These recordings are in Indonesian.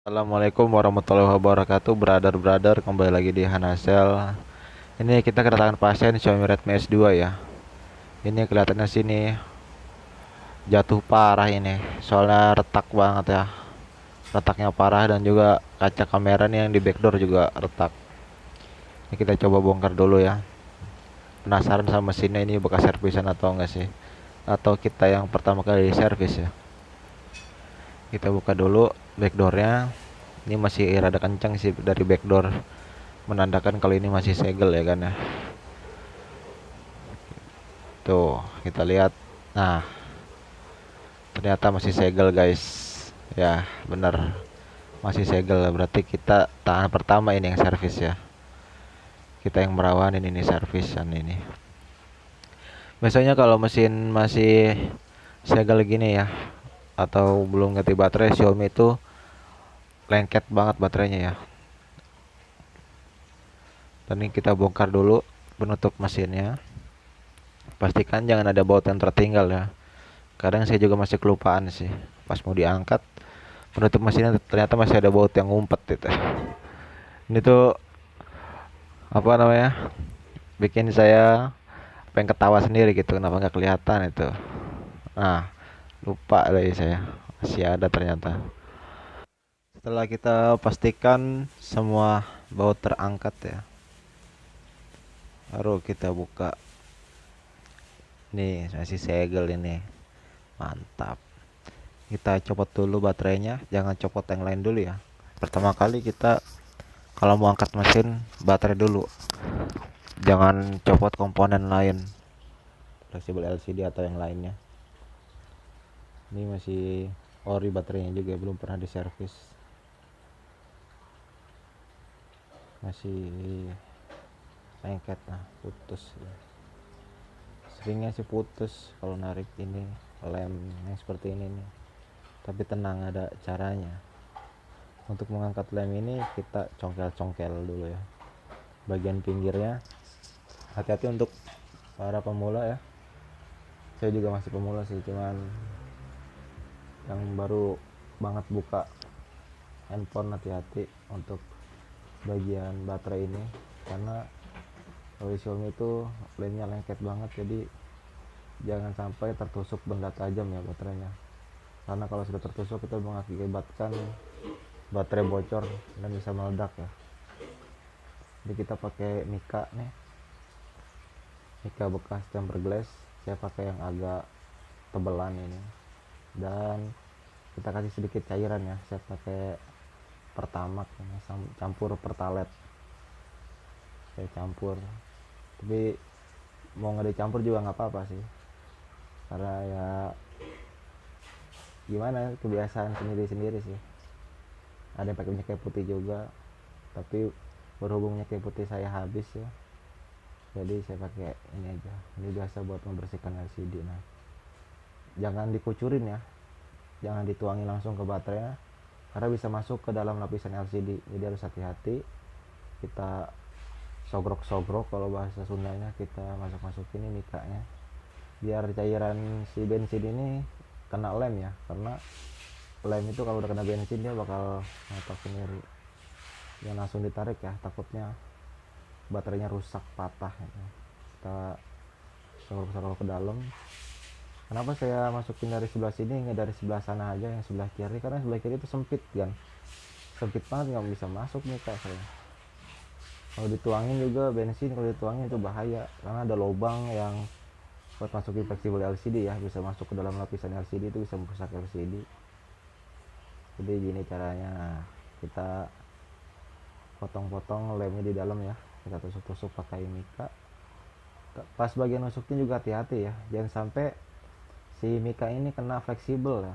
Assalamualaikum warahmatullahi wabarakatuh, brother-brother, kembali lagi di Hanasel. Ini kita kedatangan pasien Xiaomi Redmi S2 ya. Ini kelihatannya sini jatuh parah ini, soalnya retak banget ya. Retaknya parah dan juga kaca kamera nih yang di backdoor juga retak. Ini kita coba bongkar dulu ya. Penasaran sama mesinnya ini bekas servisan atau enggak sih? Atau kita yang pertama kali di servis ya. Kita buka dulu backdoornya. Ini masih rada kencang sih dari backdoor, menandakan kalau ini masih segel ya kan ya. Tuh, kita lihat. Nah, ternyata masih segel, guys. Ya, bener. Masih segel. Berarti kita tahanan pertama ini yang servis ya. Kita yang merawanin ini servisan ini. Biasanya kalau mesin masih segel gini ya, atau belum ganti baterai, Xiaomi itu lengket banget baterainya ya. Dan ini kita bongkar dulu penutup mesinnya. Pastikan jangan ada baut yang tertinggal ya. Kadang saya juga masih kelupaan sih. Pas mau diangkat, penutup mesinnya ternyata masih ada baut yang ngumpet gitu. Ini tuh apa namanya, bikin saya pengen ketawa sendiri gitu, kenapa nggak kelihatan itu. Nah, lupa dari saya masih ada ternyata. Setelah kita pastikan semua baut terangkat ya, baru kita buka. Nih masih segel ini, mantap. Kita copot dulu baterainya, jangan copot yang lain dulu ya. Pertama kali kita kalau mau angkat mesin, baterai dulu, jangan copot komponen lain, fleksibel LCD atau yang lainnya. Ini masih ori baterainya juga, belum pernah diservis, masih lengket. Nah, putus ya. Seringnya sih putus kalau narik ini lem yang seperti ini nih, tapi tenang, ada caranya. Untuk mengangkat lem ini kita congkel-congkel dulu ya bagian pinggirnya. Hati-hati untuk para pemula ya, saya juga masih pemula sih, cuman yang baru banget buka handphone, hati-hati untuk bagian baterai ini, karena kalau Xiaomi itu lemnya lengket banget, jadi jangan sampai tertusuk benda tajam ya baterainya, karena kalau sudah tertusuk itu mengakibatkan baterai bocor dan bisa meledak ya. Jadi kita pakai Mika nih, Mika bekas tempered glass, saya pakai yang agak tebelan ini, dan kita kasih sedikit cairan ya, saya pakai Pertamax campur Pertalite, saya campur. Tapi mau nggak dicampur juga nggak apa-apa sih, karena ya gimana, kebiasaan sendiri-sendiri sih. Ada yang pakai minyak kayu putih juga, tapi berhubung minyak kayu putih saya habis ya, jadi saya pakai ini aja. Ini biasa buat membersihkan LCD. Nah, jangan dikucurin ya, jangan dituangin langsung ke baterainya, karena bisa masuk ke dalam lapisan LCD, jadi harus hati-hati. Kita sogrok-sogrok kalau bahasa Sundanya, kita masuk-masukin ini mikanya, biar cairan si bensin ini kena lem ya, karena lem itu kalau udah kena bensin dia bakal ngotak sendiri. Jangan langsung ditarik ya, takutnya baterainya rusak, patah gitu. Kita sogrok-sogrok ke dalam. Kenapa saya masukin dari sebelah sini nggak dari sebelah sana aja yang sebelah kiri, karena sebelah kiri itu sempit kan, sempit banget, nggak bisa masuk nih kak saya. Kalau dituangin juga bensin, kalau dituangin itu bahaya, karena ada lubang yang buat masukin fleksibel LCD ya, bisa masuk ke dalam lapisan LCD, itu bisa merusak LCD. Jadi gini caranya. Nah, kita potong-potong lemnya di dalam ya, kita tusuk-tusuk pakai Mika. Pas bagian nusuknya juga hati-hati ya, jangan sampai si Mika ini kena fleksibel ya.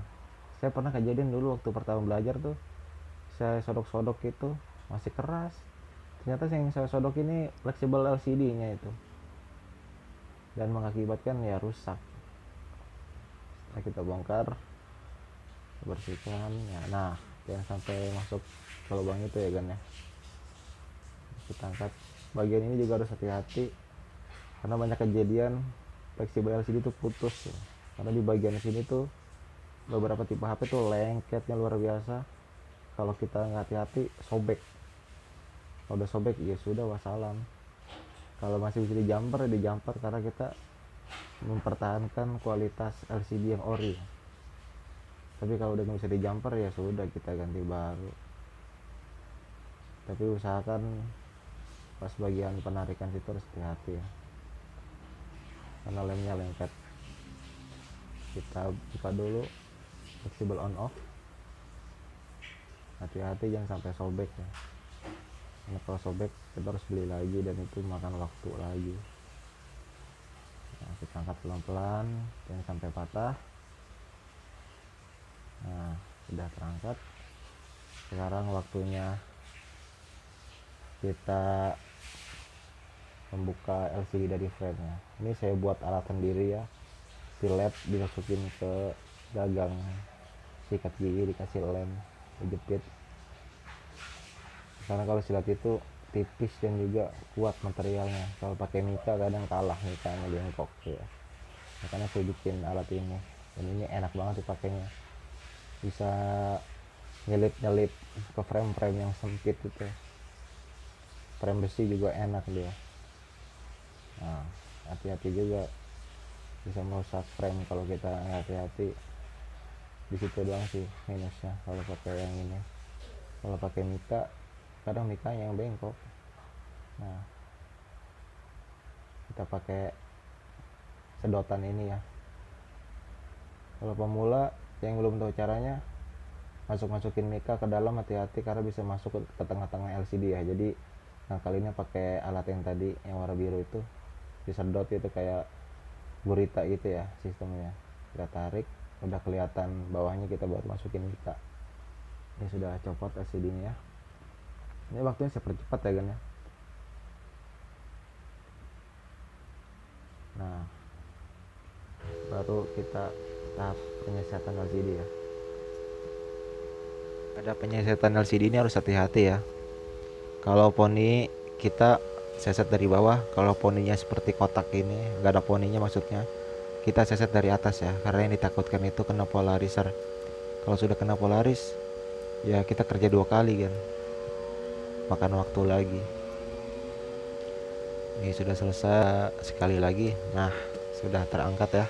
Saya pernah kejadian dulu waktu pertama belajar tuh, saya sodok-sodok itu masih keras, ternyata yang saya sodok ini fleksibel LCD nya itu, dan mengakibatkan ya rusak. Nah, kita bongkar, bersihkan ya. Nah, jangan sampai masuk ke lubang itu ya kan ya. Kita angkat bagian ini juga harus hati-hati, karena banyak kejadian fleksibel LCD itu putus ya. Karena di bagian sini tuh beberapa tipe HP tuh lengketnya luar biasa, kalau kita nggak hati-hati sobek. Kalau udah sobek ya sudah, wassalam. Kalau masih bisa dijamper karena kita mempertahankan kualitas LCD yang ori. Tapi kalau udah nggak bisa dijamper ya sudah, kita ganti baru. Tapi usahakan pas bagian penarikan situ harus hati-hati ya, karena lemnya lengket. Kita buka dulu fleksibel on off, hati-hati jangan sampai sobek ya, karena kalau sobek kita harus beli lagi dan itu makan waktu lagi. Nah, kita angkat pelan-pelan jangan sampai patah. Nah, sudah terangkat. Sekarang waktunya kita membuka LCD dari frame-nya. Ini saya buat alat sendiri ya, silet dimasukin ke gagang, sikat gigi dikasih lem, dijepit. Karena kalau silet itu tipis dan juga kuat materialnya. Kalau pakai mika kadang kalah mikanya, bengkok ya. Makanya saya bikin alat ini, dan ini enak banget dipakainya. Bisa nyelip-nyelip ke frame-frame yang sempit itu. Frame besi juga enak dia. Nah, hati-hati juga, bisa merusak frame kalau kita hati-hati. Di situ doang sih minusnya kalau pakai yang ini. Kalau pakai mika kadang mikanya yang bengkok. Nah, kita pakai sedotan ini ya. Kalau pemula yang belum tahu caranya, masukin mika ke dalam, hati-hati karena bisa masuk ke tengah-tengah LCD ya. Jadi nah, kali ini pakai alat yang tadi yang warna biru itu, disedot itu kayak gurita gitu ya sistemnya. Kita tarik, udah kelihatan bawahnya, kita baru masukin mika. Ini sudah copot LCD nya ya. Ini waktunya saya percepat ya kan ya. Nah, baru kita tahap penyesetan LCD ya. Pada penyesetan LCD ini harus hati-hati ya. Kalau poni kita seset dari bawah, kalau poninya seperti kotak ini, nggak ada poninya maksudnya, kita seset dari atas ya, karena yang ditakutkan itu kena polarizer. Kalau sudah kena polaris, ya kita kerja 2 kali kan, makan waktu lagi. Ini sudah selesai sekali lagi. Nah, sudah terangkat ya,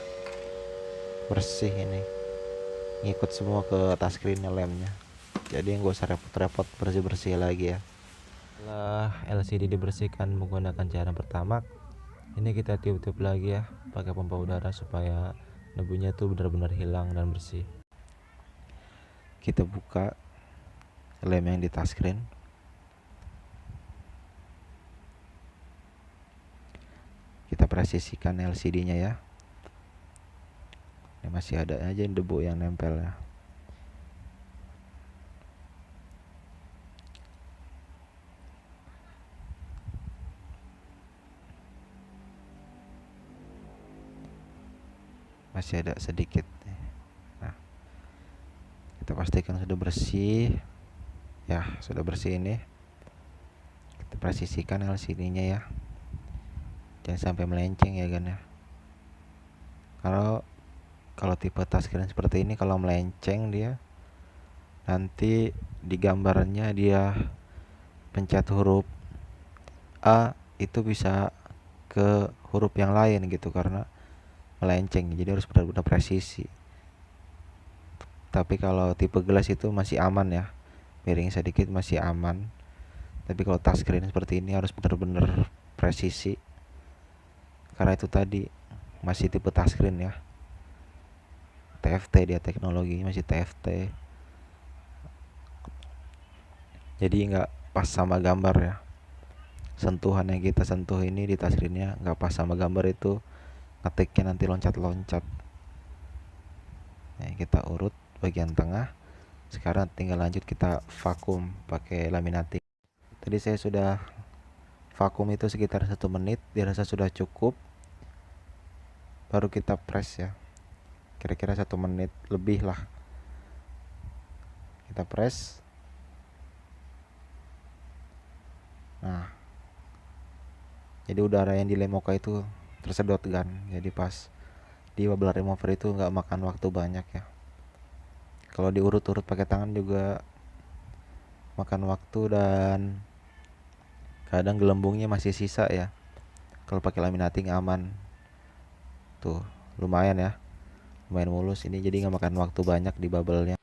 bersih ini, ngikut semua ke touchscreen lemnya, jadi nggak usah repot-repot bersih-bersih lagi ya. Setelah LCD dibersihkan menggunakan cairan pertama, ini kita tiup-tiup lagi ya pakai pompa udara supaya debunya tuh benar-benar hilang dan bersih. Kita buka lem yang di touchscreen. Kita presisikan LCD-nya ya. Ini masih ada aja debu yang nempel ya. Masih ada sedikit. Nah, kita pastikan sudah bersih ya. Sudah bersih ini, kita presisikan LCD-nya ya, jangan sampai melenceng ya kan ya. Kalau tipe touchscreen seperti ini, kalau melenceng dia, nanti di gambarnya dia pencet huruf A itu bisa ke huruf yang lain gitu karena melenceng. Jadi harus benar-benar presisi. Tapi kalau tipe gelas itu masih aman ya, miring sedikit masih aman. Tapi kalau touchscreen seperti ini harus benar-benar presisi, karena itu tadi masih tipe touchscreen ya, TFT dia, teknologi masih TFT, jadi nggak pas sama gambar ya. Sentuhan yang kita sentuh ini di touchscreennya nggak pas sama gambar, itu ngetiknya nanti loncat-loncat. Nah, kita urut bagian tengah. Sekarang tinggal lanjut kita vakum pakai laminating. Tadi saya sudah vakum itu sekitar 1 menit, dirasa sudah cukup. Baru kita press ya, kira-kira 1 menit lebih lah. Kita press. Nah, jadi udara yang di lemoka itu tersedot kan, jadi pas di bubble remover itu nggak makan waktu banyak ya. Kalau diurut-urut pakai tangan juga makan waktu dan kadang gelembungnya masih sisa ya. Kalau pakai laminating aman tuh, lumayan ya, lumayan mulus ini, jadi nggak makan waktu banyak di bubble-nya.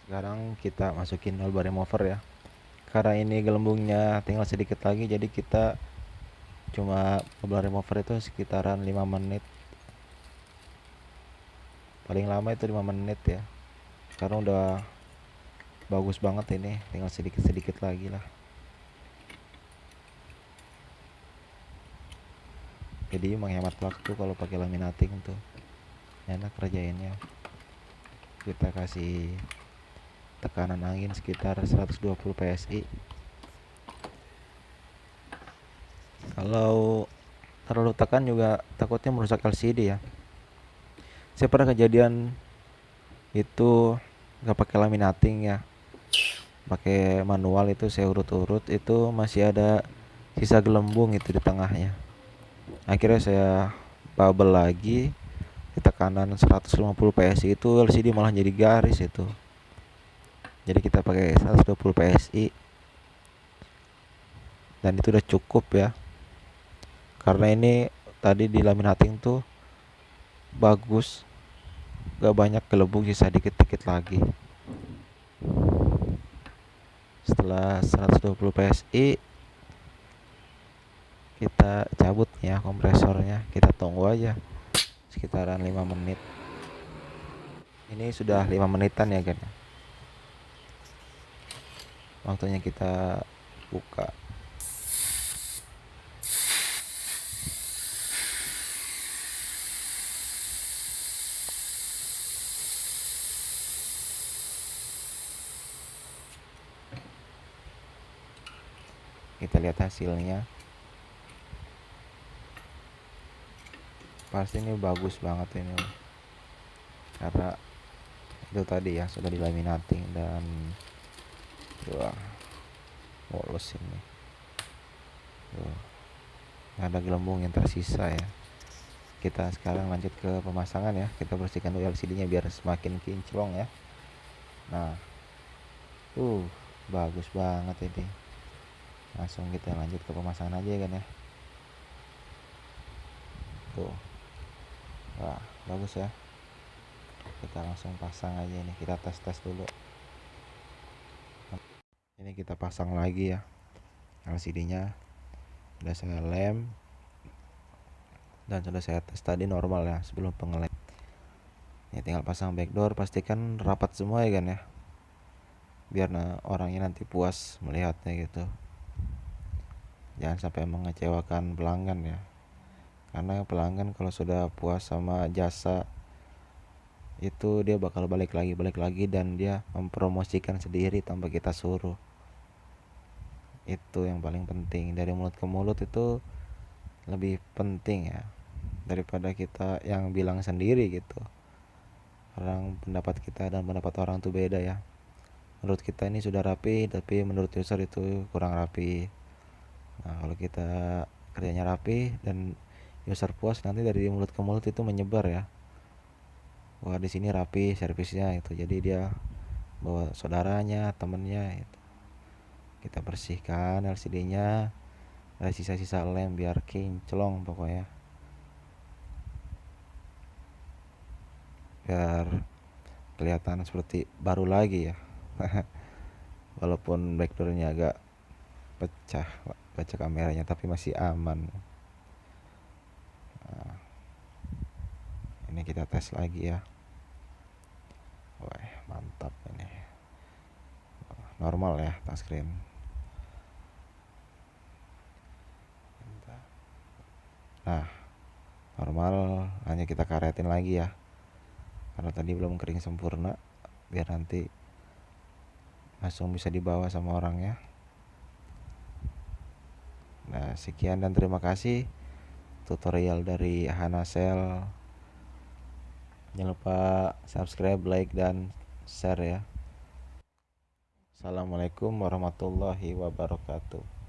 Sekarang kita masukin bubble remover ya, karena ini gelembungnya tinggal sedikit lagi, jadi kita cuma bubble remover itu sekitaran 5 menit, paling lama itu 5 menit ya. Sekarang udah bagus banget ini, tinggal sedikit-sedikit lagi lah. Jadi menghemat waktu kalau pakai laminating tuh, enak kerjainnya. Kita kasih tekanan angin sekitar 120 psi. Kalau terlalu tekan juga takutnya merusak LCD ya. Saya pernah kejadian itu nggak pakai laminating ya, pakai manual, itu saya urut-urut, itu masih ada sisa gelembung itu di tengahnya. Akhirnya saya bubble lagi di tekanan 150 psi, itu LCD malah jadi garis itu. Jadi kita pakai 120 psi dan itu udah cukup ya, karena ini tadi di laminating tuh bagus, gak banyak gelembung, sisa dikit-dikit lagi. Setelah 120 psi kita cabut ya kompresornya, kita tunggu aja sekitaran 5 menit. Ini sudah 5 menitan ya kan, waktunya kita buka. Kita lihat hasilnya, pasti ini bagus banget ini, karena itu tadi ya sudah dilaminating dan wah, mulus ini tuh, ada gelembung yang tersisa ya. Kita sekarang lanjut ke pemasangan ya, kita bersihkan dulu LCD nya biar semakin kinclong ya. Nah bagus banget ini, langsung kita lanjut ke pemasangan aja kan ya. Tuh, wah bagus ya, kita langsung pasang aja ini, kita tes dulu. Ini kita pasang lagi ya, LCD nya udah saya lem dan sudah saya tes tadi normal ya sebelum pengelem. Ya tinggal pasang backdoor, pastikan rapat semua ya kan ya, biar orangnya nanti puas melihatnya gitu, jangan sampai mengecewakan pelanggan ya, karena pelanggan kalau sudah puas sama jasa itu dia bakal balik lagi dan dia mempromosikan sendiri tanpa kita suruh. Itu yang paling penting, dari mulut ke mulut itu lebih penting ya daripada kita yang bilang sendiri gitu. Orang, pendapat kita dan pendapat orang tuh beda ya. Menurut kita ini sudah rapi, tapi menurut user itu kurang rapi. Nah kalau kita kerjanya rapi dan user puas, nanti dari mulut ke mulut itu menyebar ya, wah di sini rapi servisnya itu, jadi dia bawa saudaranya, temennya itu. Kita bersihkan LCD nya, ada sisa-sisa lem biar kinclong pokoknya, biar kelihatan seperti baru lagi ya. Walaupun backdoornya agak pecah kaca kameranya, tapi masih aman. Nah, ini kita tes lagi ya. Wah mantap ini, normal ya touchscreen. Nah normal, hanya kita karetin lagi ya, karena tadi belum kering sempurna, biar nanti langsung bisa dibawa sama orangnya. Nah sekian dan terima kasih tutorial dari Hanasel. Jangan lupa subscribe, like, dan share ya. Assalamualaikum warahmatullahi wabarakatuh.